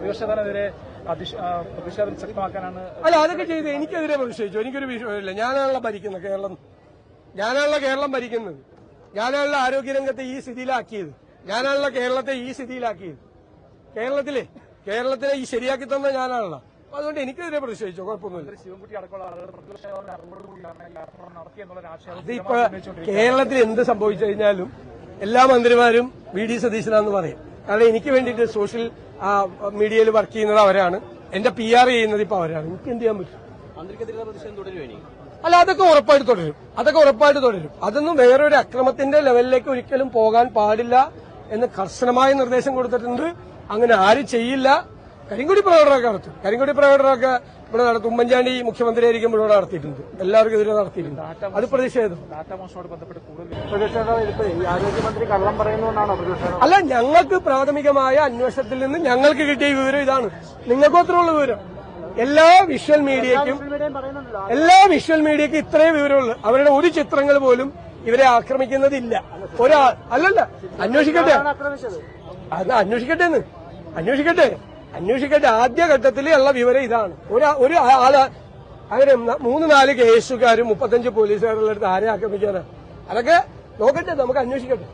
പ്രതിപക്ഷത്തിനെതിരെ പ്രതിഷേധം ശക്തമാക്കാനാണ്. അല്ല, അതൊക്കെ ചെയ്ത് എനിക്കെതിരെ പ്രതിഷേധിച്ചു. എനിക്കൊരു വിഷയമില്ല. ഞാനാണല്ലോ ഭരിക്കുന്നത് കേരളം. ഞാനാണല്ലോ കേരളം ഭരിക്കുന്നത്. ഞാനാണല്ലോ ആരോഗ്യരംഗത്തെ ഈ സ്ഥിതിയിലാക്കിയത്. ഞാനാണല്ലോ കേരളത്തെ ഈ സ്ഥിതിയിലാക്കിയത്. കേരളത്തിനെ ഈ ശരിയാക്കി തന്ന ഞാനാണല്ലോ. അതുകൊണ്ട് എനിക്കെതിരെ പ്രതിഷേധിച്ചോ, കുഴപ്പമൊന്നുമില്ല. ശിവൻകുട്ടി അടക്കമുള്ള ആളുകൾ പ്രതിപക്ഷ അതിപ്പോ കേരളത്തിൽ എന്ത് സംഭവിച്ചു കഴിഞ്ഞാലും എല്ലാ മന്ത്രിമാരും വി.ഡി. സതീശനാന്ന് പറയും. കാരണം എനിക്ക് വേണ്ടിയിട്ട് സോഷ്യൽ മീഡിയയിൽ വർക്ക് ചെയ്യുന്നത് അവരാണ്. എന്റെ PR ചെയ്യുന്നത് ഇപ്പൊ അവരാണ്. എനിക്ക് എന്ത് ചെയ്യാൻ പറ്റും? മന്ത്രിക്കെതിരെ പ്രതിഷേധം തുടരുമോ? അല്ല, അതൊക്കെ ഉറപ്പായിട്ട് തുടരും. അതൊന്നും വേറൊരു അക്രമത്തിന്റെ ലെവലിലേക്ക് ഒരിക്കലും പോകാൻ പാടില്ല എന്ന് കർശനമായ നിർദ്ദേശം കൊടുത്തിട്ടുണ്ട്. അങ്ങനെ ആരും ചെയ്യില്ല. കരിങ്കൊടി പ്രകടനമൊക്കെ ഇവിടെ നടത്തും. ഉമ്മൻചാണ്ടി മുഖ്യമന്ത്രിയായിരിക്കുമ്പോൾ ഇവിടെ നടത്തിയിട്ടുണ്ട്. എല്ലാവർക്കും എതിരെ നടത്തിയിട്ടുണ്ട്. അത് പ്രതിഷേധം. ആരോഗ്യമന്ത്രി കള്ളം പറയുന്നതുകൊണ്ടാണോ പ്രതിഷേധം? അല്ല, ഞങ്ങൾക്ക് പ്രാഥമികമായ അന്വേഷണത്തിൽ നിന്ന് ഞങ്ങൾക്ക് കിട്ടിയ വിവരം ഇതാണ്. നിങ്ങൾക്കും അത്രയുള്ള വിവരം. എല്ലാ വിഷ്വൽ മീഡിയയ്ക്കും ഇത്രയും വിവരമുള്ളൂ. അവരുടെ ഒരു ചിത്രങ്ങൾ പോലും ഇവരെ ആക്രമിക്കുന്നതില്ല. അല്ലല്ല, അന്വേഷിക്കട്ടെ. അത് അന്വേഷിക്കട്ടെ. ആദ്യഘട്ടത്തിൽ ഉള്ള വിവരം ഇതാണ്. ഒരു ആള് അങ്ങനെ 3-4 കേസുകാരും 35 പോലീസുകാരുള്ള അടുത്ത് ആരെ ആക്രമിക്കാനാണ്? അതൊക്കെ നോക്കട്ടെ, നമുക്ക് അന്വേഷിക്കട്ടെ.